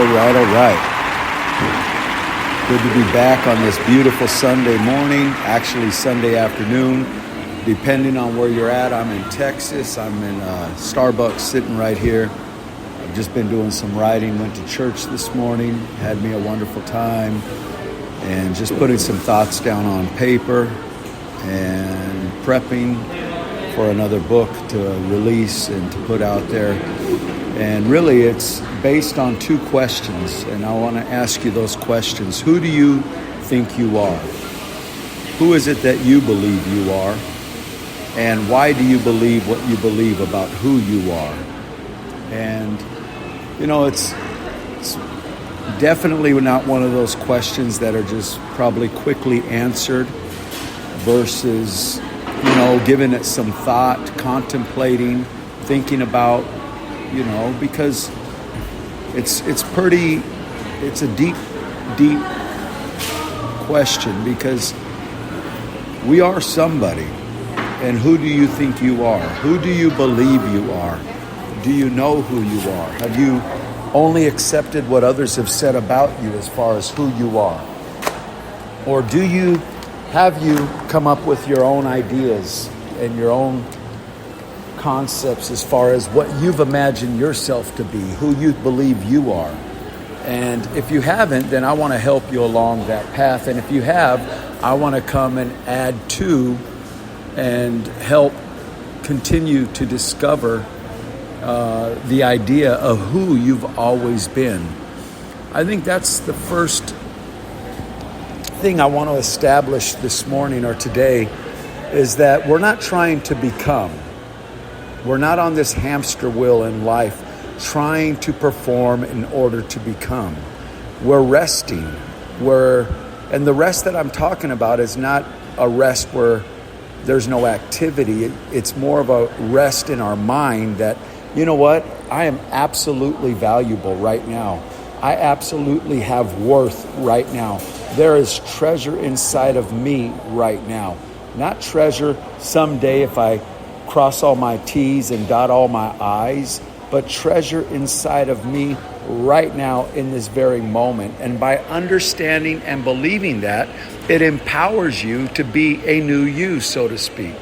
All right. Good to be back on this beautiful Sunday morning, actually Sunday afternoon, depending on where you're at. I'm in Texas. I'm in Starbucks sitting right here. I've just been doing some writing, went to church this morning, had me a wonderful time, and just putting some thoughts down on paper and prepping for another book to release and to put out there. And really it's based on two questions, and I want to ask you those questions. Who do you think you are? Who is it that you believe you are? And why do you believe what you believe about who you are? And, you know, it's definitely not one of those questions that are just probably quickly answered versus, you know, giving it some thought, contemplating, thinking about, you know, because it's a deep question, because we are somebody. And who do you think you are? Who do you believe you are? Do you know who you are? Have you only accepted what others have said about you as far as who you are? Or have you come up with your own ideas and your own concepts as far as what you've imagined yourself to be, who you believe you are? And if you haven't, then I want to help you along that path. And if you have, I want to come and add to and help continue to discover the idea of who you've always been. I think that's the first thing I want to establish this morning or today, is that we're not trying to become. We're not on this hamster wheel in life trying to perform in order to become. We're resting. And the rest that I'm talking about is not a rest where there's no activity. It's more of a rest in our mind that, you know what, I am absolutely valuable right now. I absolutely have worth right now. There is treasure inside of me right now. Not treasure someday if I cross all my T's and dot all my I's, but treasure inside of me right now in this very moment. And by understanding and believing that, it empowers you to be a new you, so to speak.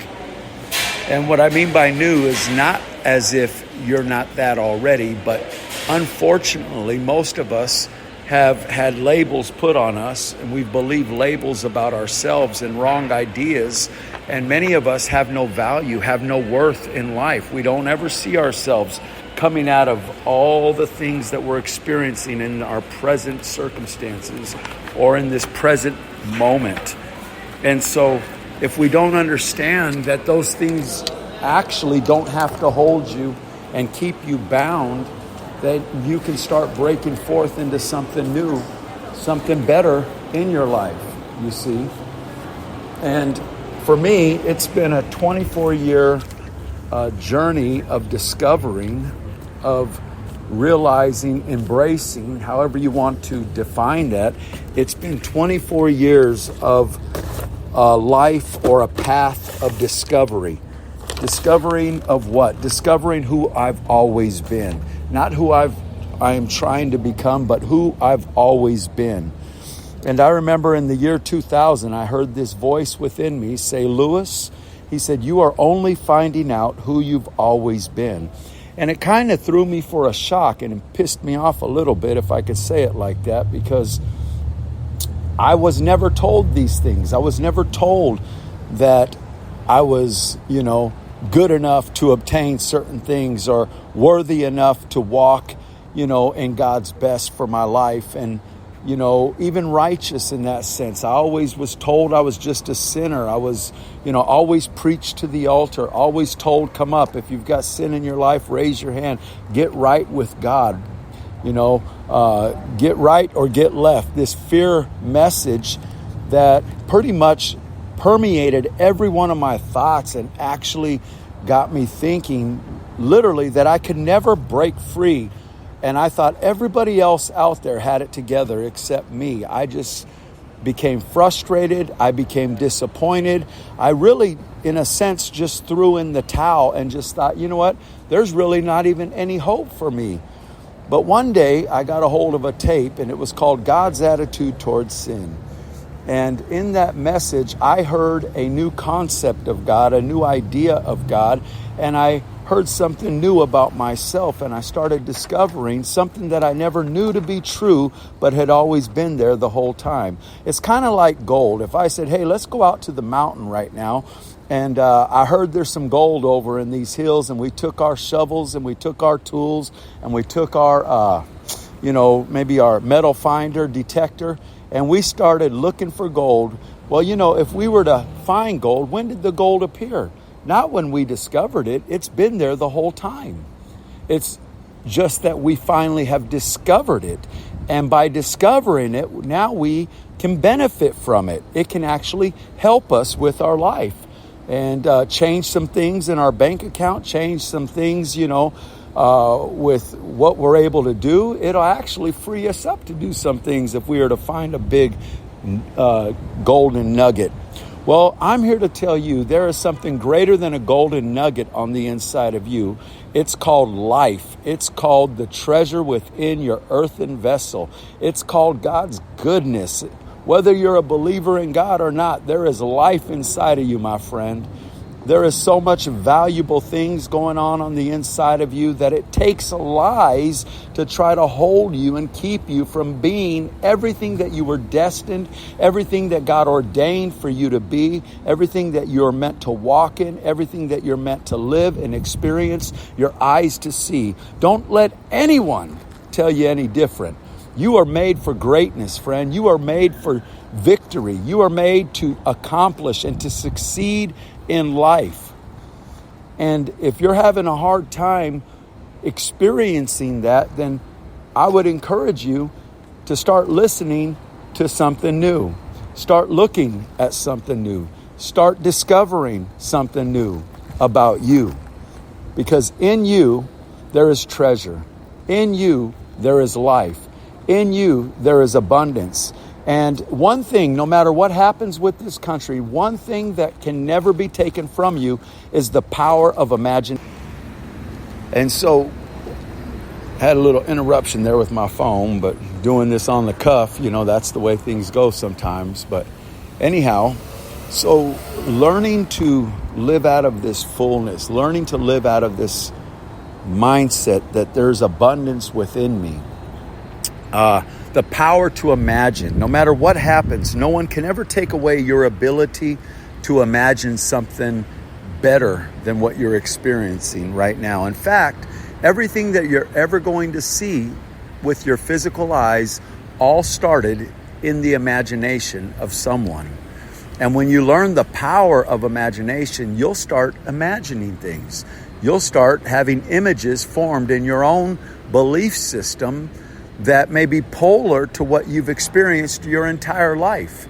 And what I mean by new is not as if you're not that already, but unfortunately, most of us have had labels put on us, and we believe labels about ourselves and wrong ideas. And many of us have no value, have no worth in life. We don't ever see ourselves coming out of all the things that we're experiencing in our present circumstances or in this present moment. And so if we don't understand that those things actually don't have to hold you and keep you bound, that you can start breaking forth into something new, something better in your life, you see. And for me, it's been a 24-year journey of discovering, of realizing, embracing, however you want to define that. It's been 24 years of life or a path of discovery. Discovering of what? Discovering who I've always been. Not who I am trying to become, but who I've always been. And I remember in the year 2000, I heard this voice within me say, Lewis, he said, you are only finding out who you've always been. And it kind of threw me for a shock, and it pissed me off a little bit, if I could say it like that, because I was never told these things. I was never told that I was, you know, good enough to obtain certain things or worthy enough to walk, you know, in God's best for my life. And, you know, even righteous in that sense. I always was told I was just a sinner. I was, you know, always preached to the altar, always told, come up. If you've got sin in your life, raise your hand. Get right with God. You know, get right or get left. This fear message that pretty much permeated every one of my thoughts and actually got me thinking literally that I could never break free. And I thought everybody else out there had it together except me. I just became frustrated. I became disappointed. I really, in a sense, just threw in the towel and just thought, you know what? There's really not even any hope for me. But one day I got a hold of a tape, and it was called God's Attitude Towards Sin. And in that message, I heard a new concept of God, a new idea of God, and I heard something new about myself, and I started discovering something that I never knew to be true, but had always been there the whole time. It's kind of like gold. If I said, hey, let's go out to the mountain right now, and I heard there's some gold over in these hills, and we took our shovels, and we took our tools, and we took our, maybe our metal finder detector, and we started looking for gold. Well, if we were to find gold, when did the gold appear? Not when we discovered it. It's been there the whole time. It's just that we finally have discovered it. And by discovering it, now we can benefit from it. It can actually help us with our life and change some things in our bank account, change some things, with what we're able to do. It'll actually free us up to do some things if we were to find a big golden nugget. Well, I'm here to tell you there is something greater than a golden nugget on the inside of you. It's called life. It's called the treasure within your earthen vessel. It's called God's goodness. Whether you're a believer in God or not, there is life inside of you, my friend. There is so much valuable things going on the inside of you that it takes lies to try to hold you and keep you from being everything that you were destined, everything that God ordained for you to be, everything that you're meant to walk in, everything that you're meant to live and experience, your eyes to see. Don't let anyone tell you any different. You are made for greatness, friend. You are made for victory. You are made to accomplish and to succeed in life. And if you're having a hard time experiencing that, then I would encourage you to start listening to something new. Start looking at something new. Start discovering something new about you. Because in you, there is treasure. In you, there is life. In you, there is abundance. And one thing, no matter what happens with this country, one thing that can never be taken from you is the power of imagination. And so, I had a little interruption there with my phone, but doing this on the cuff, that's the way things go sometimes. But anyhow, so learning to live out of this fullness, learning to live out of this mindset that there's abundance within me. The power to imagine. No matter what happens, no one can ever take away your ability to imagine something better than what you're experiencing right now. In fact, everything that you're ever going to see with your physical eyes all started in the imagination of someone. And when you learn the power of imagination, you'll start imagining things. You'll start having images formed in your own belief system that may be polar to what you've experienced your entire life.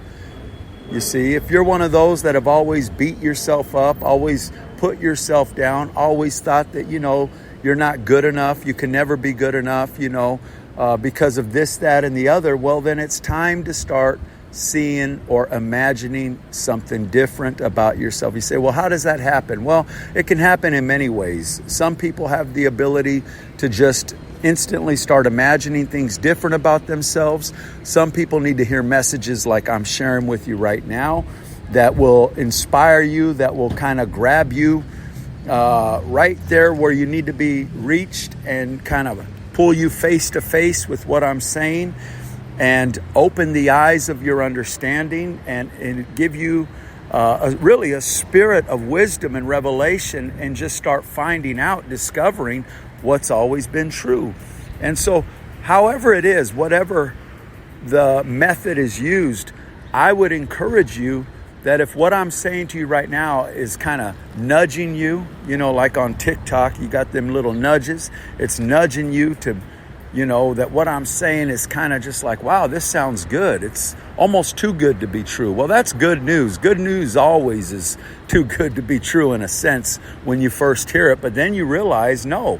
You see, if you're one of those that have always beat yourself up, always put yourself down, always thought that, you're not good enough, you can never be good enough, because of this, that, and the other, well, then it's time to start seeing or imagining something different about yourself. You say, well, how does that happen? Well, it can happen in many ways. Some people have the ability to just instantly start imagining things different about themselves. Some people need to hear messages like I'm sharing with you right now that will inspire you, that will kind of grab you right there where you need to be reached and kind of pull you face to face with what I'm saying and open the eyes of your understanding and give you really a spirit of wisdom and revelation and just start finding out, discovering what's always been true. And so, however it is, whatever the method is used, I would encourage you that if what I'm saying to you right now is kind of nudging you, like on TikTok, you got them little nudges, it's nudging you to, that what I'm saying is kind of just like, wow, this sounds good. It's almost too good to be true. Well, that's good news. Good news always is too good to be true in a sense when you first hear it, but then you realize, no,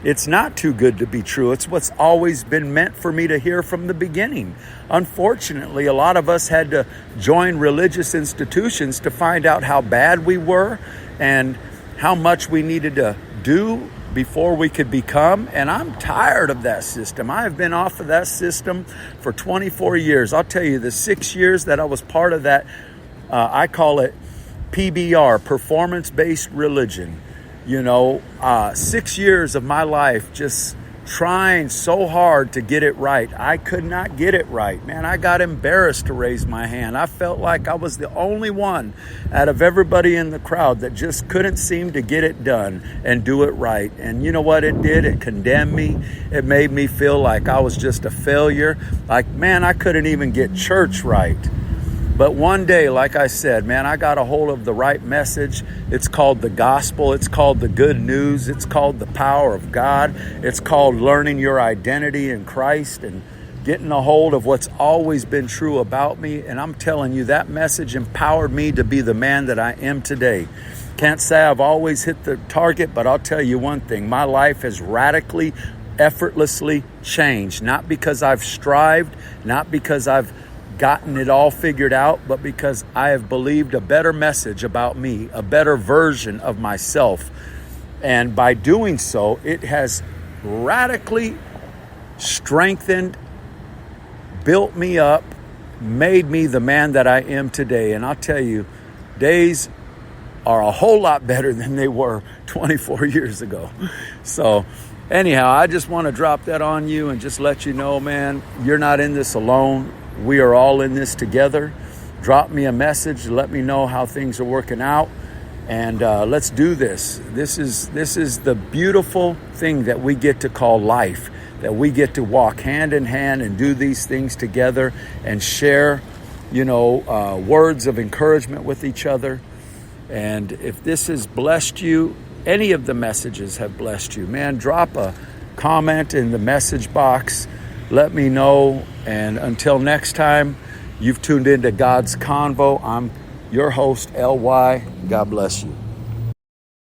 it's not too good to be true. It's what's always been meant for me to hear from the beginning. Unfortunately, a lot of us had to join religious institutions to find out how bad we were and how much we needed to do before we could become. And I'm tired of that system. I have been off of that system for 24 years. I'll tell you, the 6 years that I was part of that, I call it PBR, performance-based religion. 6 years of my life just trying so hard to get it right. I could not get it right. Man, I got embarrassed to raise my hand. I felt like I was the only one out of everybody in the crowd that just couldn't seem to get it done and do it right. And you know what it did? It condemned me. It made me feel like I was just a failure. Like, man, I couldn't even get church right. But one day, like I said, man, I got a hold of the right message. It's called the gospel. It's called the good news. It's called the power of God. It's called learning your identity in Christ and getting a hold of what's always been true about me. And I'm telling you, that message empowered me to be the man that I am today. Can't say I've always hit the target, but I'll tell you one thing. My life has radically, effortlessly changed. Not because I've strived, not because I've gotten it all figured out, but because I have believed a better message about me, a better version of myself. And by doing so, it has radically strengthened, built me up, made me the man that I am today. And I'll tell you, days are a whole lot better than they were 24 years ago. So anyhow, I just want to drop that on you and just let you know, man, you're not in this alone. We are all in this together. Drop me a message. Let me know how things are working out. And let's do this. This is the beautiful thing that we get to call life, that we get to walk hand in hand and do these things together and share, words of encouragement with each other. And if this has blessed you, any of the messages have blessed you, man, drop a comment in the message box. Let me know. And until next time, you've tuned into God's Convo. I'm your host, LY. God bless you.